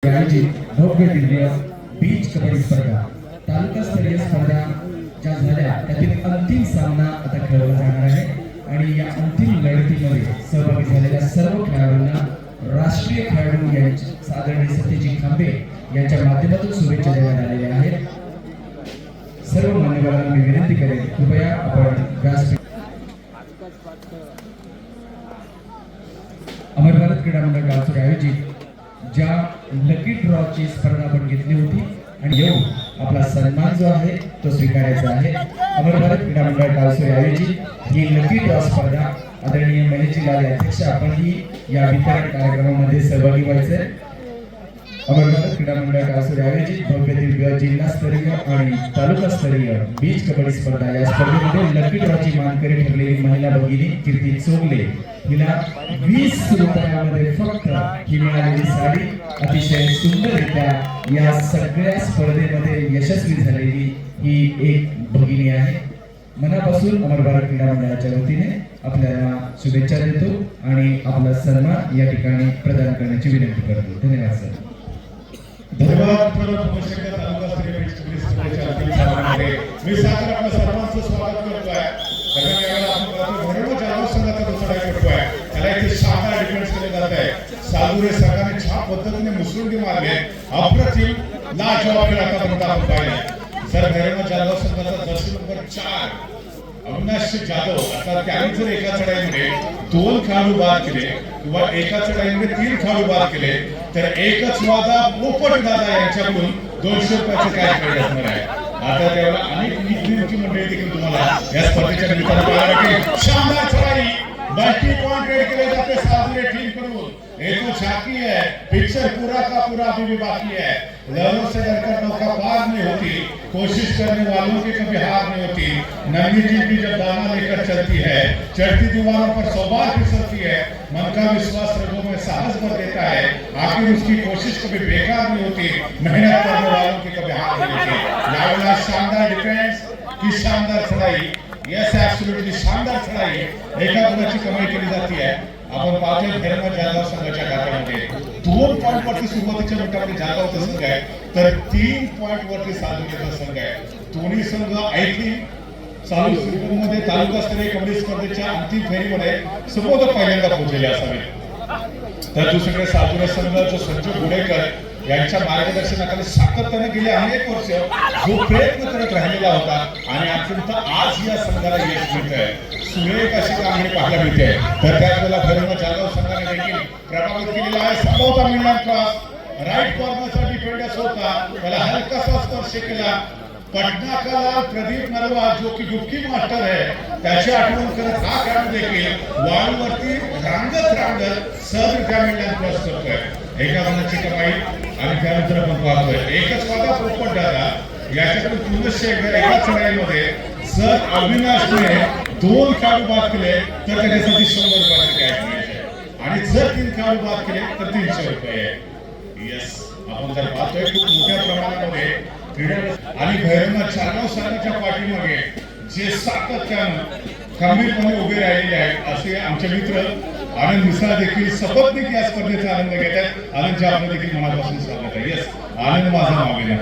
आयोजित भव्य दिव्य बीच कबड्डी स्पर्धा तालुकास्तरीय स्पर्धा ज्या झाल्या त्यातील अंतिम सामना आता खेळवला जाणार आहे आणि या अंतिम लढतीमध्ये सहभागी झालेल्या सर्व खेळाडूंना राष्ट्रीय खेळाडू यांचे आदरणीय सत्यजी खांबे यांच्या माध्यमातून शुभेच्छा देण्यात आलेल्या आहेत. सर्व मान्यवरांना मी विनंती करेन कृपया आपण व्यासपीठ अमर भारत क्रीडा मंडळ गावचे आयोजित ज्या लकी ड्रॉ ची स्पर्धा आपण घेतली होती आणि येऊन आपला सन्मान जो आहे तो स्वीकारायचा आहे. अमर भारत क्रीडा मंडळ गावचे आयोजित ही लकी ड्रॉ स्पर्धा आदरणीय महेशजीलाल अध्यक्ष आपण ही या वितरण कार्यक्रमामध्ये सहभागी व्हायचे. अमर भारत क्रीडा मंडळ गावचे आयोजित भव्य दिव्य जिल्हास्तरीय आणि तालुकास्तरीय बीच कबड्डी स्पर्धा या स्पर्धेमध्ये लकी ड्रॉ ची मानकरी ठरलेली महिला भगिनी कीर्ती चोगले हिला 20 रुपयामध्ये फक्त ही मिळालेली साडी अतिशय सुंदररित्या या सगळ्या स्पर्धेमध्ये यशस्वी झालेली ही एक भगिनी आहे. मनापासून अमर भारत क्रीडा मंडळाच्या वतीने आपल्याला शुभेच्छा देतो आणि आपला सन्मान या ठिकाणी प्रदान करण्याची विनंती करतो. धन्यवाद सर. धन्यवाद. तालुकास्तरीय बीच कबड्डी स्पर्धेच्या अंतिम सामन्यामध्ये मी सादर आपल्या सर्वांचं स्वागत करतोय. शानदार डिफेन्स केले जात आहे. सालुरे संघाने छान पद्धतीने मुसलुंडी मारले. अप्रतिम लाजवाब खेळ आतापर्यंत आपण पाहिले. सर भैरवनाथ जाधव संघाचा जर्सी नंबर 4 अविनाश जाधव आता त्यांनी जर एका चढाईमध्ये 2 खेळाडू बाद केले किंवा एका चढाईमध्ये 3 खेळाडू बाद केले तर एकच वादा पोपट दादा यांच्याकडून 200 रुपयाचे काय खेळ असणार आहे. आता त्यावेळेला अनेक निधीची मंडळी देखील तुम्हाला या स्पर्धेच्या निमित्तानं पाहायला मिळेल. शानदार चढाई मल्टी पॉइंट रेड के लिए जाते सादुरे टीम करूँ ये तो झांकी है. पिक्चर पूरा का पूरा अभी भी बाकी है. लहरों से डरकर नौका पार नहीं होती. कोशिश करने वालों की कभी हार नहीं होती. नन्ही टीम भी जब दाना लेकर चलती है चढ़ती दीवारों पर 100 बार फिसलती है. मन का विश्वास रगों में साहस भर देता है. आखिर उसकी कोशिश कभी बेकार नहीं होती. मेहनत करने वालों की कभी हार नहीं होती. यावेळेला शानदार डिफेन्स की शानदार चढाई. यस ॲब्सोल्युटली शानदार चढाई एका गुणाची कमाई केली जाते आहे. आपण पाहतोय भैरवनाथ जाधव संघाच्या खात्यामध्ये 2 पॉइंट वरती सुरुवातीच्या मिनिटांमध्ये जाधवचा संघ आहे तर 3 पॉइंट वरती सालुरेचा संघ आहे. दोन्ही संघ आय थिंक चालू सीझनमध्ये तालुकास्तरीय कबड्डी स्पर्धेच्या अंतिम फेरीमध्ये सर्वोच्च पहिल्यांदा पोहोचलेले असावे. तर दुसरीकडे सालुरे संघाचा संजय गुडेकर यांच्या मार्गदर्शनाखाली सातत्याने गेले अनेक वर्ष जो प्रयत्न करत राहिलेला होता आणि अत्यंत आज या संघाला यश मिळतंय. सुरेख अशी कामगिरी पाहायला मिळते. तर त्याच वेळेला भैरवनाथ जाधव संघाने देखील प्रभावित केलेला आहे. संभवता मिळणार क्रॉस राईट कॉर्नरचा डिफेंडर्स होता त्याला हलकासा स्पर्श केला. पटना का लाल प्रदीप नरवा जो की डुबकी मास्टर है त्याची आठवण करत हा खेळाडू देखील वाळूवरती रांगत सहजरित्या मिळणार क्रॉस करतोय. एका गुणाची कमाई आणि त्यानंतर आपण पाहतोय एकच वादा पोपट दादा याच्याकडून पुनश्च एका चढाईमध्ये जर अविनाशने 2 खेळाडू बाद केले तर त्याच्यासाठी 100 रुपयाचे कॅश मिळायचे आणि जर 3 खेळाडू बाद केले तर 300 रुपये. यस आपण जर पाहतोय खूप मोठ्या प्रमाणामध्ये क्रीडा आणि भैरवनाथ जाधव संघाच्या पाठीमागे जे सातत्यानं खंबीरपणे उभे राहिलेले आहेत असे आमचे मित्र आनंद मिसाळ देखील सपत्नीक या स्पर्धेचा आनंद घेत आहेत. आनंदचे आपलं देखील मनापासून स्वागत आहे. यस आनंद माझा मावेला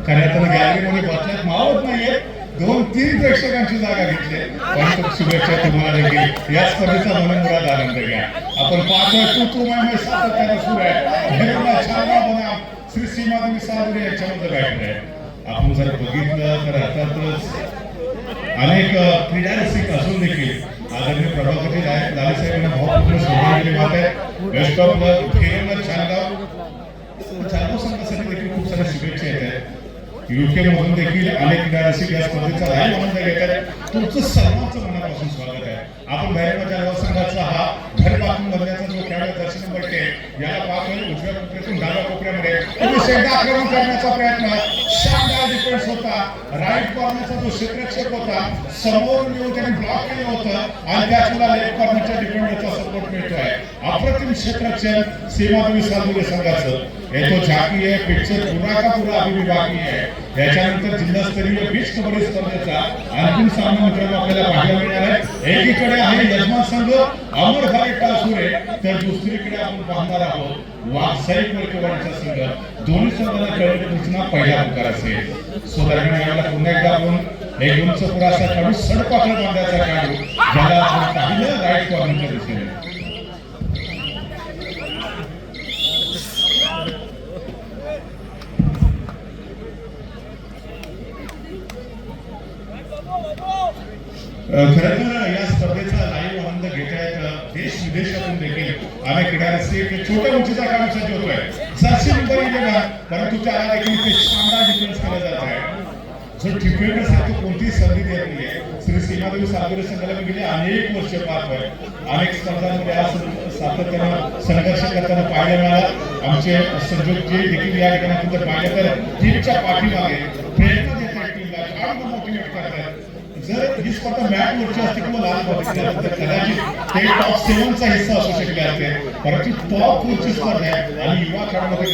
खऱ्या तर गॅलरीमध्ये बसल्यात मावत नाहीये. 2-3 प्रेक्षकांची जागा घेतली पण शुभेच्छा तुम्हाला देखील या स्पर्धेचा मनमुराद आनंद घ्या. आपण पाहतोय तू सातत्यानं सुरू आहे. भैरवनाथ जाधव बनाम श्री सीमादेवी सालुरे यांच्यामध्ये बॅटर आहे. आपण जर बघितलं तर अर्थातच अनेक क्रीडा रसिक असून देखील आदरणीय प्रभाकरजी लालेसाहेब यांना भावपूर्ण श्रद्धा केली जात आहे. बेस्ट ऑफ लक भैरवनाथ जाधव संघासाठी देखील खूप साऱ्या शुभेच्छा येत आहेत. युके मधून देखील अनेक क्रीडा रसिक या स्पर्धेचा लाईव्ह आनंद घेत आहेत. तुमचं सर्वांचं मनापासून स्वागत आहे. आपण भैरवनाथ जाधव संघाचा हा धडपासून बदलण्याचा जो खेळाडू दर्शन नंबर 10 याला पाहतोय उजव्या कोपऱ्यातून डाव्या कोपऱ्यामध्ये आक्रमण करण्याचा प्रयत्न. शानदार डिफेन्स होता. राईट कॉर्नरचा जो क्षेत्ररक्षक होता समोरून येऊन त्याने ब्लॉक केलं होतं आणि त्याचवेळेला लेफ्ट कॉर्नरच्या डिफेंडरचा सपोर्ट मिळतोय. अप्रतिम क्षेत्ररक्षण सीमादेवी सालुरे संघाचं. ये तो झाकी है, पिक्चर पूरा का पूरा अभी भी बाकी है. याच्यानंतर जिल्हास्तरीय बीच कबड्डी स्पर्धेचा अंतिम सामना मित्रांनो आपल्याला पाहायला मिळणार आहे. एकीकडे आहे यजमान संघ अमर भारत टासुरे, तर दुसरीकडे आपण पाहणार आहोत वाघसाई कोळकेवाडीचा संघ. दोन्ही संघांना खेळण्याची सूचना पहिला पुकार असेल. सो दरम्यान याला पुन्हा एकदा आपण एक उंच पुरासा काढू, सडपाकळ बांधायचा काढू, ज्याला आपण पाहिलं राईट कॉर्नरच्या दिशेने. खरं तर या स्पर्धेचा लाईव्ह आनंद घेता येत देश विदेशातून देखील अनेक क्रीडारसिक एक छोट्या उंचीचा काम सज्ज होतोय. जर्सी नंबर 11 परंतु त्याला देखील ते शानदार डिफेन्स केला जात आहे. जो डिफेंडरसाठी कोणतीही संधी देत नाहीये. श्री सीमादेवी सागुरे संघाला मी गेले अनेक वर्ष पाहतोय. अनेक स्पर्धांमध्ये आज सातत्यानं संघर्ष करताना पाहायला मिळाला. आमचे संयोजक देखील या ठिकाणी आपण जर पाहिलं तर टीमच्या पाठीमागे प्रेरणा देत आहेत, टीमला खेळाडूंना मोटिवेट करतात. जर ही स्पर्धा मॅट वरची असते किंवा लाल बॉक्सची असते तर कदाचित ते टॉप 7 चा हिस्सा असू शकले असते, परंतु टॉप 4 ची स्पर्धा आहे आणि युवा खेळाडूंमध्ये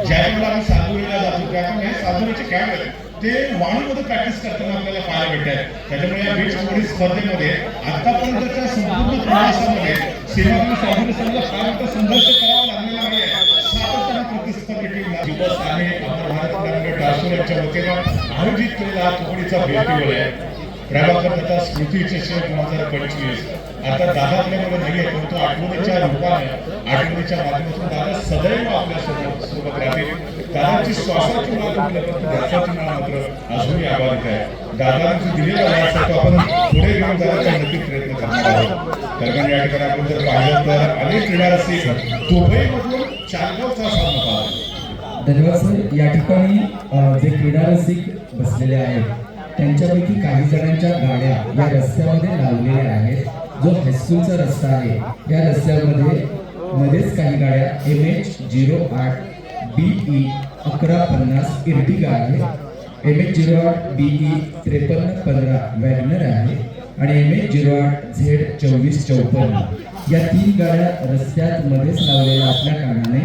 ज्यावेळेला आम्ही सागुरेला जातो त्यामुळे हे सागुरेचे खेळ ते वाणीमध्ये प्रॅक्टिस करताना आपल्याला पाहायला भेटतात. त्याच्यामुळे या बीच कबड्डी स्पर्धेमध्ये आतापर्यंतच्या संपूर्ण प्रवासामध्ये सीमादेवी सागुरे संघाला फार मोठा संघर्ष करावा लागलेला नाहीये. सातत्याने प्रतिस्पर्धी टीमला दिवस आणि अमर भारत क्रीडा टासुरे यांच्या वतीनं आयोजित केलेला हा कबड्डीचा भेटीवेळ आहे. प्रभाकर दत्ता स्मृती चषक 2025. आता दादा आपल्याकडे नाहीये, परंतु आठवणीच्या रूपाने आठवणीच्या माध्यमातून दादा सदैव आपल्या सोबत राहतील. दादाची श्वासाची माळ तुटली, परंतु ध्यासाची माळ मात्र अजूनही आभारित आहे. दादांनी दिलेला वारसा आपण पुढे घेऊन जाण्याचा नक्की प्रयत्न करणार आहोत. दरम्यान या ठिकाणी आपण जर पाहिलं तर अनेक क्रीडारसिक दुबईमधून चारगावचा सामना पाहतो. धन्यवाद सर. या ठिकाणी जे क्रीडारसिक बसलेले आहेत त्यांच्यापैकी काही जणांच्या गाड्या या रस्त्यामध्ये लावलेल्या आहेत. जो हायस्कूलचा रस्ता आहे या रस्त्यामध्ये मध्येच काही गाड्या MH08 BE 1150 इर्टिगा आहे, MH08 BE 5315 वॅगनर आहे आणि MH08 Z 2454 या 3 गाड्या रस्त्यात मध्येच लावलेल्या असल्या कारणाने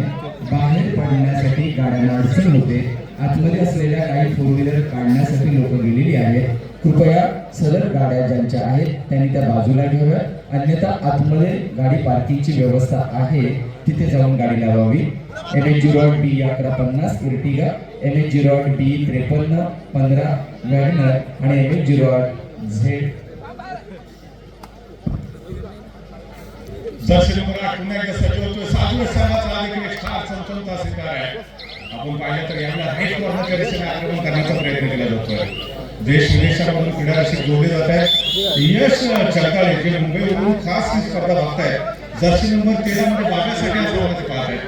बाहेर पडण्यासाठी गाड्यांना अडचण होते. आतमध्ये असलेल्या काही 4 व्हीलर काढण्यासाठी लोक गेलेली आहेत. कृपया सदर गाड्या ज्यांच्या आहेत त्यांनी त्या बाजूला ठेवाव्यात, अन्यथा आतमध्ये गाडी पार्किंगची व्यवस्था आहे तिथे जाऊन गाडी लावावी. MH08 BE 1150 Ertiga, MH08 BE 5315 WagonR आणि MH08 Z. जर्सी नंबर 8 पुन्हा एकदा सज्ज होतोय. सागुरे संघाचा देखील एक स्टार चमचमता सितारा आहे. आपण पाहिलं तर यांना राईट कॉर्नरच्या दिशेने आक्रमण करण्याचा प्रयत्न केला जातोय. देश विदेशामधून क्रीडारसिक जोडले जात आहेत. यश चलकाळे जे मुंबईवरून खास ही स्पर्धा बघतायत. जर्सी नंबर 13 मध्ये बाब्यासाठी असं पाहत आहेत.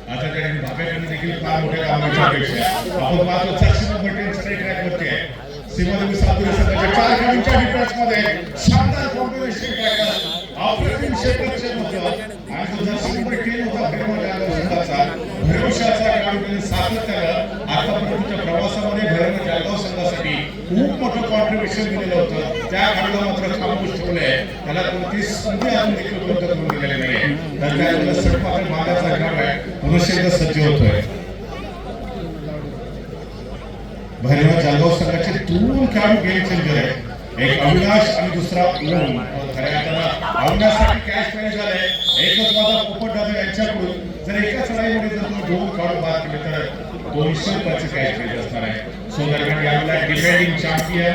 आता त्या ठिकाणी बाब्याकडे देखील फार मोठ्या कामाची अपेक्षा आहे. आपण पाहतो जर्सी नंबर 10 स्ट्राईक ट्रॅकवरती आहे. सीमादेवी सागुरे संघाच्या 4 खेळाडूंच्या डिफेन्समध्ये शानदार कॉम्बिनेशन ट्रॅकर अप्रतिम क्षेत्ररक्षण होतं आणि तो जर्सी नंबर 10 होता भैरवनाथ संघाचा. भैरवशाचा खेळाडूने सातत्यानं आतापर्यंतच्या प्रवासामध्ये भैरवनाथ जालगाव संघासाठी खूप मोठं कॉन्ट्रीब्युशन दिलेलं होतं. त्या खेळाडूला मात्र खामोश ठेवलंय. त्याला कोणती संधी अजून देखील उपलब्ध करून दिलेली नाहीये. तर त्याला सडपाकळ मारण्याचा खेळ आहे. पुरुष एकदा सज्ज होतोय. भैरवनाथ जालगाव संघाचे 2 खेळाडू गेम चेंजर आहेत. एक अविनाश आणि दुसरा ओम. खऱ्या अर्थानं अविनाशसाठी कॅश प्राइज झाले. एकच वादा पोपट दादा यांच्याकडून जर एकाच लढाईमध्ये जर तुम्ही 2 खेळाडू बाद केले तर 200 रुपयाचे कॅश प्राइज असणार आहे. सो दरम्यान यावेळेला डिफेंडिंग चॅम्पियन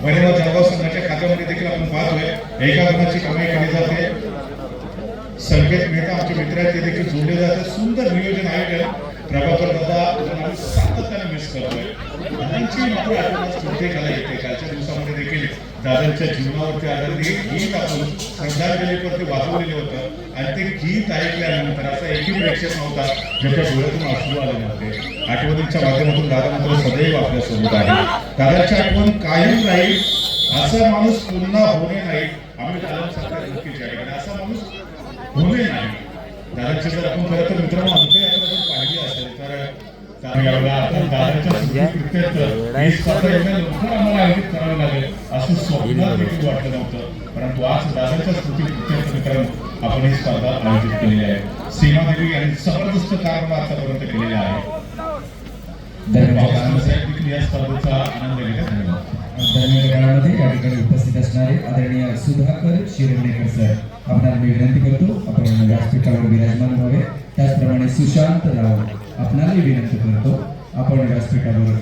भैरवनाथ जालगाव संघाच्या खात्यामध्ये देखील आपण पाहतोय एका गुणाची कमाई केली जाते. संकेत मेहता आमचे मित्र आहेत ते देखील जोडले जातात. सुंदर नियोजन आयोजन प्रभाकर दादा सातत्याने मिस करतोय. दादांची मात्र आठवण प्रत्येकाला येते. कालच्या दिवसामध्ये देखील दादांच्या जीवनावरती आधारित एक गीत आपण श्रद्धांजलीवरती वाजवलेलं होतं आणि ते गीत ऐकल्यानंतर असा एकही प्रेक्षक नव्हता ज्याच्या डोळ्यातून अश्रू आले नव्हते. आठवणींच्या माध्यमातून दादा मात्र सदैव आपल्या सोबत आहे. दादांची आठवण कायम राहील. असा माणूस पुन्हा होणे नाही. आम्ही दादांसारख्या नक्कीच आहे. असा माणूस होणे नाही. दादांची जर आपण खरं तर मित्रांनो अंत्ययात्रा जर पाहिली असेल तर एवढ्या आपण दादाच्या स्मृतिप्रीत्यर्थ ही स्पर्धा एवढ्या लवकर आम्हाला आयोजित करावी लागेल असं स्वप्नात देखील वाटलं नव्हतं, परंतु आज दादाच्या स्मृतिप्रीत्यर्थ मित्रांनो आपण ही स्पर्धा आयोजित केलेली आहे. सीमादेवी यांनी जबरदस्त कारभार आतापर्यंत केलेला आहे. देखील या स्पर्धेचा आनंद घेत धन्यवाद. दरम्यान काळामध्ये या ठिकाणी उपस्थित असणारे आदरणीय सुधाकर शिरवणेकर सर आपणाला मी विनंती करतो आपण व्यासपीठावर विराजमान व्हावे. त्याचप्रमाणे सुशांत राव आपणालाही विनंती करतो आपण व्यासपीठावर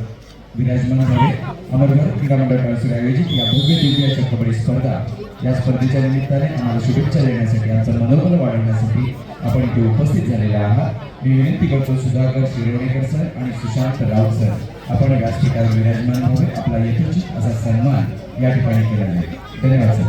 विराजमान व्हावे. अमरभारत क्रीडा मंडळ काळसुर आयोजित या भव्य दिव्य अशा कबड्डी स्पर्धा या स्पर्धेच्या निमित्ताने आम्हाला शुभेच्छा देण्यासाठी आमचं मनोबल वाढवण्यासाठी आपण इथे उपस्थित झालेला आहात. मी विनंती करतो सुधाकर शिरवणेकर सर आणि सुशांत राव सर आपण व्यासपीठावर विराजमान व्हावे. आपला यथोचित असा सन्मान या ठिकाणी केला जाईल. धन्यवाद सर.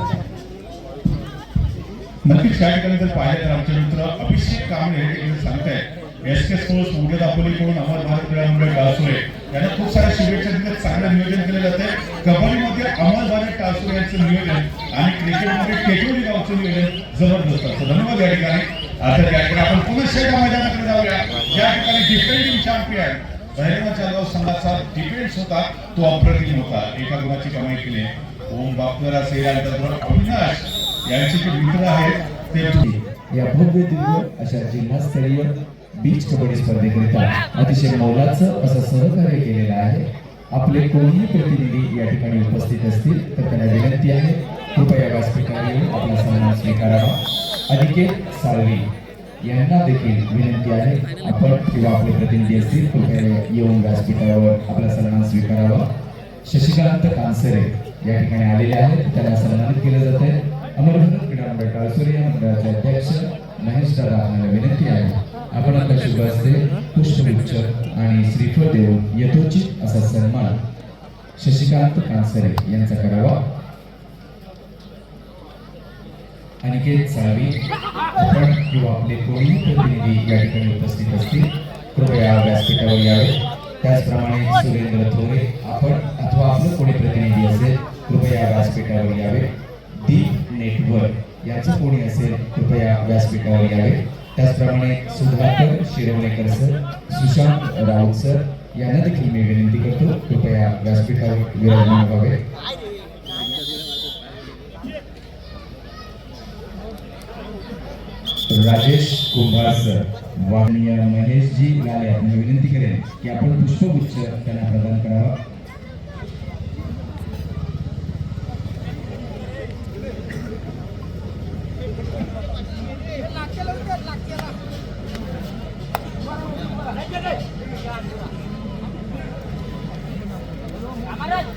नक्कीच या ठिकाणी जर पाहिलं तर आमचे मित्र अभिषेक कांबळे हे देखील सांगतायत SK स्पोर्ट्स उद्या दापोलीकडून अमर भारत क्रीडा मंडळ टाळसुरे यांना खूप साऱ्या शुभेच्छा दिल्या. चांगलं नियोजन केलं जाते. कबड्डीमध्ये अमर भारत टाळसुरे यांचं नियोजन आणि क्रिकेटमध्ये टेटोली गावचं नियोजन जबरदस्त असतं. धन्यवाद या ठिकाणी. आता त्या ठिकाणी आपण पुन्हा शेगा मैदानाकडे जाऊया. ज्या ठिकाणी डिफेंडिंग चॅम्पियन भैरवनाथ चालगाव संघाचा डिफेन्स होता तो अप्रतिम होता. एका गुणाची कमाई केली. ओम बापकर असेल अविनाश यांचे जे मित्र आहेत ते या भव्य दिव्य अशा जिल्हास्तरीय बीच कबड्डी स्पर्धेकरिता अतिशय मोलाचं असं सहकार्य केलेलं आहे. आपले कोणीही प्रतिनिधी या ठिकाणी उपस्थित असतील तर त्यांना विनंती आहे कृपया व्यासपीठावर येऊन आपला सन्मान स्वीकारावा. अनिकेत साळवी यांना देखील विनंती आहे आपण किंवा आपले प्रतिनिधी असतील कृपया येऊन व्यासपीठावर आपला सन्मान स्वीकारावा. शशिकांत कांसरे या ठिकाणी आलेले आहेत त्यांना सन्मानित केलं जात आहे. अमरभारत क्रीडा मंडळ टाळसुरे या मंडळाचे अध्यक्ष महेश दादा यांना विनंती आहे आपण आपल्या शुभ हस्ते पुष्पगुच्छ आणि श्रीफळ देऊन यथोचित असा सन्मान शशिकांत कांसरे यांचा करावा. अनिकेत साळवी आपण किंवा आपले कोणीही प्रतिनिधी या ठिकाणी उपस्थित असतील कृपया व्यासपीठावर यावे. त्याचप्रमाणे सुरेंद्र थोरे आपण अथवा आपलं कोणी प्रतिनिधी असेल कृपया व्यासपीठावर यावे. दीप नेटवर्क यांचं कोणी असेल कृपया व्यासपीठावर यावे. त्याचप्रमाणे सुधाकर शिरवणेकर सर सुशांत राऊत सर यांना देखील मी विनंती करतो कृपया व्यासपीठावर विराजमान व्हावे. राजेश कुंभार सर वाणीय महेशजी लाले यांना विनंती करेन की आपण पुष्पगुच्छ त्यांना प्रदान करावा.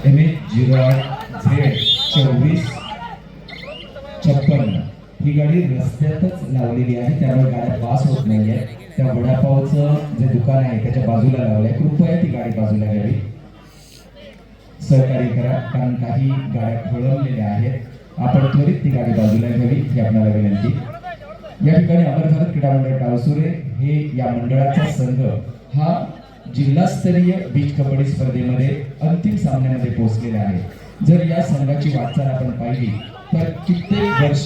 MH08Z2456 ही गाडी रस्त्यातच लावलेली आहे त्यामुळे गाड्या पास होत नाहीये. त्या वडापावचं जे दुकान आहे त्याच्या बाजूला लावलंय कृपया ती गाडी बाजूला घ्यावी. सहकार्य करा कारण काही गाड्या खोळंबलेल्या आहेत. आपण त्वरित ती गाडी बाजूला घ्यावी ही आपल्याला विनंती. या ठिकाणी अमरभारत क्रीडा मंडळ टाळसुरे हे या मंडळाचा संघ हा जिल्हास्तरीय बीच कबड्डी स्पर्धेमध्ये अंतिम सामन्यामध्ये पोहोचलेला आहे. जर या संघाची वाटचाल आपण पाहिली तर कित्येक वर्ष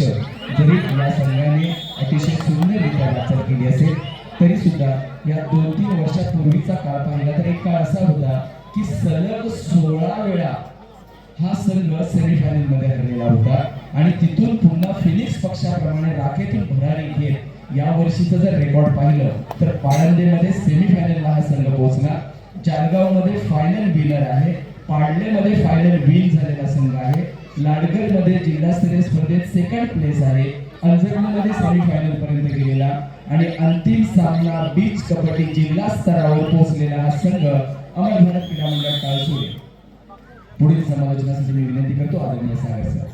जरी या संघाने अतिशय सुंदररित्या वाटचाल केली असेल तरी सुद्धा या 2-3 वर्षापूर्वीचा काळ पाहिला तर एक काळ असा होता की सलग 16 वेळा हा संघ सेमीफायनल मध्ये हरलेला होता आणि तिथून पुन्हा फिनिक्स पक्षाप्रमाणे राखेतून भरारी घेत या वर्षीचं जर रेकॉर्ड पाहिलं तर पाळंदेमध्ये सेमीफायनलला हा संघ पोहोचला. जालगावमध्ये फायनल विनर आहे. पाडलेमध्ये फायनल विन झालेला संघ आहे. लाडगडमध्ये जिल्हास्तरीय स्पर्धेत सेकंड प्लेस आहे. अंजरमध्ये सेमीफायनल पर्यंत गेलेला आणि अंतिम सामना बीच कबड्डी जिल्हा स्तरावर पोहोचलेला हा संघ अमरभारत क्रीडा मंडळ टाळसुरे. पुढील समालोचनासाठी मी विनंती करतो आदरणीय सागर सर.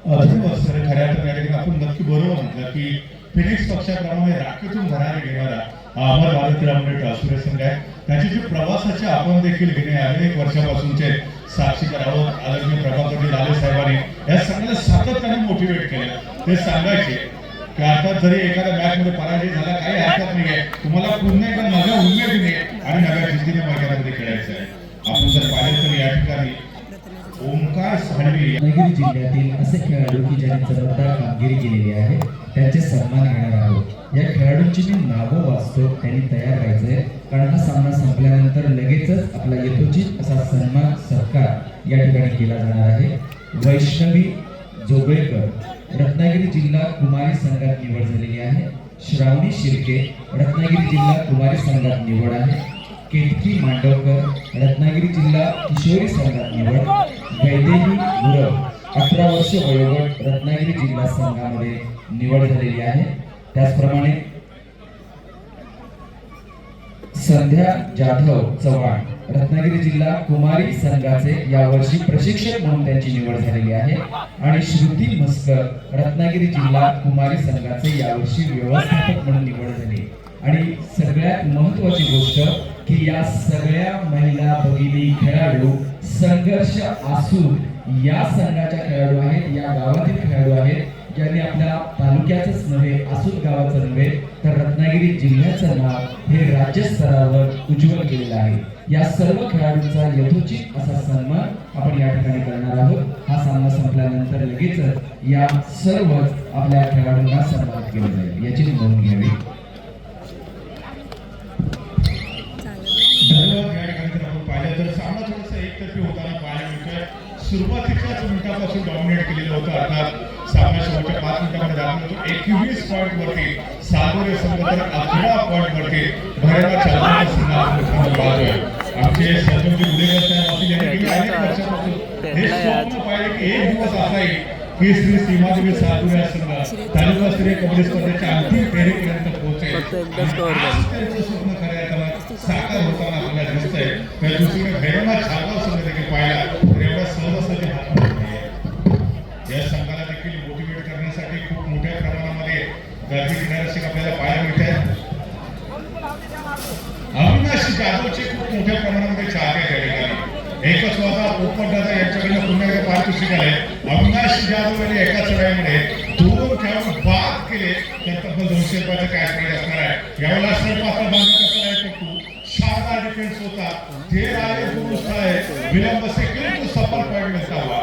धन्यवाद सर. खऱ्या अर्थाने आपण नक्की बरोबर म्हटलं की फिनिक्स पक्षाप्रमाणे राखीतून भरारी घेणारा हा अमर भारत क्रीडा मंडळ टाळसुरे संघ आहे. त्याचे जे प्रवासाचे आपण देखील गेले अनेक वर्षापासूनचे साक्षीदार आहोत. आदरणीय प्रभाकरजी लाले साहेबांनी या संघाला सातत्याने मोटिवेट केलं. ते सांगायचे की आता जरी एखाद्या मॅच मध्ये पराजय झाला काही हरकत नाहीये, तुम्हाला पुन्हा एकदा नव्या उमेदीने आणि नव्या जिद्दीने मैदानामध्ये खेळायचं आहे. आपण जर पाहिलं तर या ठिकाणी ओमकार साळवी रत्नागिरी जिल्ह्यातील असे खेळाडू की ज्यांनी चमकदार कामगिरी केलेली आहे त्यांचे सन्मान घेणार आहोत. या खेळाडूंची मी नावं वाचतो, त्यांनी तयार राहायचंय, कारण हा सामना संपल्यानंतर लगेचच आपला यथोचित असा सन्मान सत्कार या ठिकाणी केला जाणार आहे. वैष्णवी जोगळेकर, रत्नागिरी जिल्हा कुमारी संघात निवड झालेली आहे. श्रावणी शिर्के, रत्नागिरी जिल्हा कुमारी संघात निवड आहे. केतकी मांडवकर, रत्नागिरी जिल्हा किशोरी संघात निवड. वैदेही गुरव, 18 वर्ष वयोगट, रत्नागिरी जिल्हा संघामध्ये निवड झालेली आहे. त्याचप्रमाणे संध्या जाधव चव्हाण, रत्नागिरी जिल्हा कुमारी संघाचे यावर्षी प्रशिक्षक म्हणून त्यांची निवड झालेली आहे. आणि श्रुती मस्कर, रत्नागिरी जिल्हा कुमारी संघाचे यावर्षी व्यवस्थापक म्हणून निवड झाली. आणि सगळ्यात महत्त्वाची गोष्ट की या सगळ्या महिला भगिनी खेळाडू संघर्ष आसूर या संघाच्या खेळाडू आहेत, या गावातील खेळाडू आहेत, ज्यांनी आपल्या तालुक्याचंच नव्हे, आसूर गावाचं नव्हे, तर रत्नागिरी जिल्ह्याचं नाव हे राज्यस्तरावर उज्ज्वल केलेलं आहे. या सर्व खेळाडूंचा यथोचित असा सन्मान आपण या ठिकाणी करणार आहोत. हा सामना संपल्यानंतर लगेचच या सर्व आपल्या खेळाडूंना सन्मानित केलं जाईल, याची नोंद घ्यावी. धन्यवाद. या ठिकाणी जर आपण पाहिलं तर सामना थोडासा एकतर्फी होताना पाहायला मिळतोय. सुरुवातीच्याच मिनिटापासून डॉमिनेट केलेलं होतं. अर्थात सामना शेवटच्या 5 मिनिटांमध्ये दाखवला होतो. 21 पॉईंट वरती सागोरे संघ तर 11 पॉईंट वरती भैरवनाथ चालवणारा संघ आपण पाहतोय. आमचे सर्वोच्च गुन्हेगार साहेब असतील यांनी गेल्या अनेक वर्षापासून हे स्वप्न पाहिले की एक दिवस असा येईल की श्री सीमादेवी सागोरे संघ तालुकास्तरीय कबड्डी स्पर्धेच्या अंतिम फेरीपर्यंत पोहोचेल. त्यांचं स्वप्न खऱ्या अर्थानं साकार होताना आपल्याला दिसतंय. त्या दुसरीकडे भैरवनाथ चालवा संघ देखील पाहिला तर एवढा सहजासहजी हात मारत नाहीये. या संघाला देखील मोटिवेट करण्यासाठी खूप मोठ्या प्रमाणामध्ये गर्दी घेणारे आपल्याला पाहायला मिळत आहेत. अविनाश जाधवचे खूप मोठ्या प्रमाणामध्ये चाहते त्या ठिकाणी. एकच वादा पोपटदादा यांच्याकडनं पुन्हा एकदा पारितोषिक आले. अविनाश जाधव यांनी एका चढाईमध्ये 2 खेळाडू बाद केले तर तब्बल 200 रुपयाचं कॅश प्राइज असणार आहे. यावेळेला सरपात्र बांधण्याचा करायचा तू शानदार डिफेन्स होता. ते राहिले दुरुस्त आहे. विलंब से किंतु सफल पॉइंट मिळता हुआ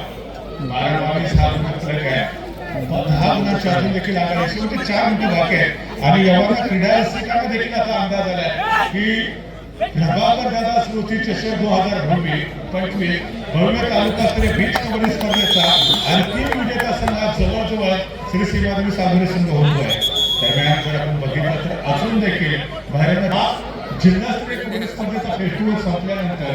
12-22 हा गुण फरक आहे. 10 गुणांची अजून देखील आघाडी आहे. शेवटी 4 मिनिटं बाकी आहेत आणि यावर क्रीडा रसिकांना देखील आता अंदाज आलाय की प्रभाकर दादा स्मृती चषक 2025 भव्य तालुकास्तरीय बीच कबड्डी स्पर्धेचा अंतिम विजेता संघ जवळजवळ श्री सीमादेवी सागोरे संघ होतोय. दरम्यान जर आपण बघितलं तर अजून देखील भारतात जिल्हास्तरीय कबड्डी स्पर्धेचा फेस्टिवल संपल्यानंतर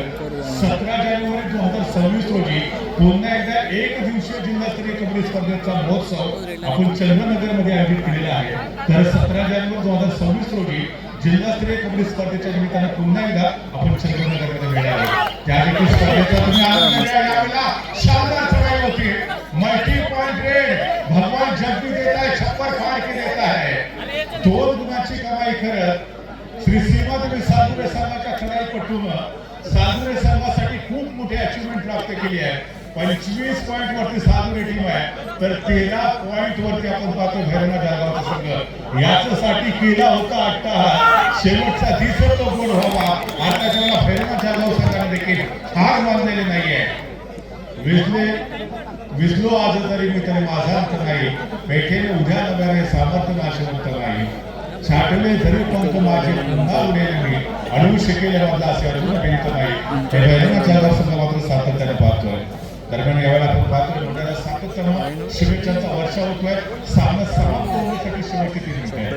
17 जानेवारी 2026 रोजी पुन्हा एकदा एक दिवसीय जिल्हास्तरीय कबड्डी स्पर्धेचा महोत्सव आपण चंद्रनगरमध्ये आयोजित केलेला आहे. तर 17 जानेवारी 2026 रोजी जिल्हास्तरीय कबड्डी स्पर्धेच्या निमित्तानं पुन्हा एकदा आपण चंद्रनगरमध्ये मिळणार आहे. त्या देखील स्पर्धेचा तुम्ही आनंद घ्या. यावेळेला शानदार चढाई होती. मल्टी पॉइंट रेड भगवान जग भी देता है, छप्पर फाड़ के देता है. 2 गुणाची कमाई करत श्री सीमादेवी सागोरे संघाच्या खेळाडूपटूनं सागोरे संघासाठी खूप मोठी अचिव्हमेंट प्राप्त केली आहे. 25 पॉईंट वरती सागोरे टीम आहे तर 13 पॉईंट वरती आपण पाहतो भैरवनाथ जाधवचा संघ. याच्यासाठी केला होता अट्टाहास. शेवटचा दिवस तो गोड व्हावा. आता त्याला भैरवनाथ जाधव संघाने देखील हार मानलेली नाहीये. विसलो आज तरी मी तरी माझा अंत नाही. बैठेने उद्या नव्याने सामर्थ्य नाशवंत नाही. छाटले जरी पंख माझे पुन्हा उडेल मी अडवू शकेल माझा असे अजून भिंत नाही. हे भैरवनाथ जाधव संघ मात्र सातत्याने पाहतोय. दरम्यान यावेळेला आपण पाहतोय मोठ्याला सातत्यानं शुभेच्छांचा वर्षा होतोय. सामना समाप्त होण्यासाठी शेवटची 3 मिनिटं आहेत.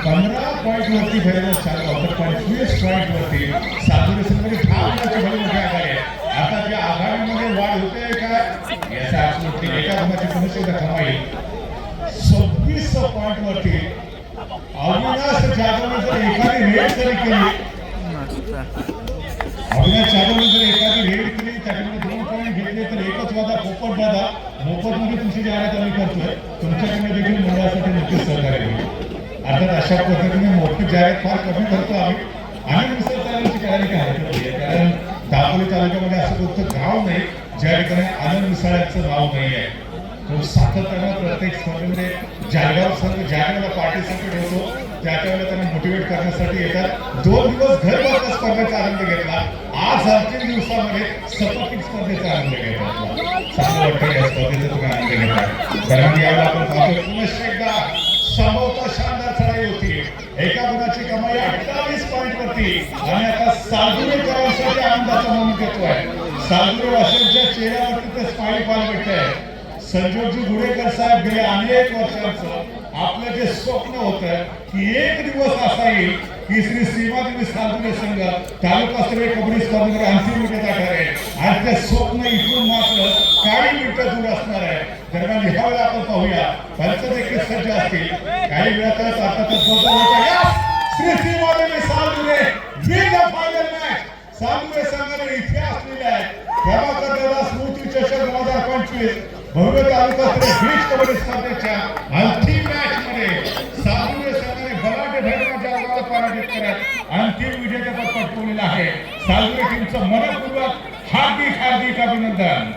15 पॉईंट वरती भैरवनाथ चालवा तर 25 पॉईंट वरती सागोरे संघाची 10 गुणाची भली मोठी आघाडी आहे. आता त्या आघाडीमध्ये वाढ होते काय याचा absolutely एका गुणाची समस्या कमाई. 26 पॉईंट वरती अविनाश जाधवने जर एखादी रेड जरी केली अविनाश जाधवने जर एखादी रेड केली त्याच्यामध्ये 2 पॉईंट घेतले तर एकच वादा पोपट दादा मोफतमध्ये तुमची जाहिरात आम्ही करतोय. तुमच्याकडे देखील मंडळासाठी नक्कीच सहकार्य होईल. अर्थात अशा पद्धतीने मोठी जाहिरात फार कमी करतो आम्ही. आम्ही मिसळ तयारीची करायला काय हरकत नाही. कारण दापोली तालुक्यामध्ये असं कोणतं गाव नाही ज्या ठिकाणी आनंद मिसळाचं नाव नाही आहे. तो सातत्यानं प्रत्येक स्पर्धेमध्ये जालगाव संघ ज्या वेळेला पार्टिसिपेट होतो त्या वेळेला त्यांना मोटिवेट करण्यासाठी येतात. 2 दिवस घर बघता स्पर्धेचा आनंद घेतला. आज अंतिम दिवसामध्ये सपत्निक स्पर्धेचा आनंद घेतला. चांगलं वाटतं या स्पर्धेचा तुम्ही आनंद घेतला. दरम्यान यावेळेला आपण पाहतो पुन्हा एकदा संभवतः शानदार चढाई होती. एका गुणाची कमाई 28 पॉइंट वरती आणि आता सालगुरेकरांसाठी आनंदाचा मोमेंट येतोय. सालगुरे वाशिमच्या चेहऱ्यावरती ते स्माइल पाहायला भेटतंय. संजोगजी गुडेकर साहेब गेल्या अनेक वर्षांचं आपलं जे स्वप्न होतं की एक दिवस असा येईल की श्री सीमादेवी सालगुरे संघ तालुकास्तरीय कबड्डी स्पर्धेमध्ये अंतिम विजेता ठरेल आणि ते स्वप्न इथून मात्र काही मिनिटं दूर असणार आहे. दरम्यान ह्या वेळेला आपण पाहूया पंच देखील सज्ज असतील. काही वेळातच अर्थातच Shri Seemadevi Salgure win the final match. Salgure संघाने इतिहास लिहिला आहे. प्रभाकर दादा स्मृती चषक 2025 भव्य तालुकास्तरीय बीच कबड्डी स्पर्धेच्या अंतिम मॅच मध्ये सालगुरे संघाने बलाढ्य धैर्याच्या गावाला पराजित करत अंतिम विजेतेपद पटकावलेलं आहे. सालगुरे टीमचं मनपूर्वक हार्दिक अभिनंदन.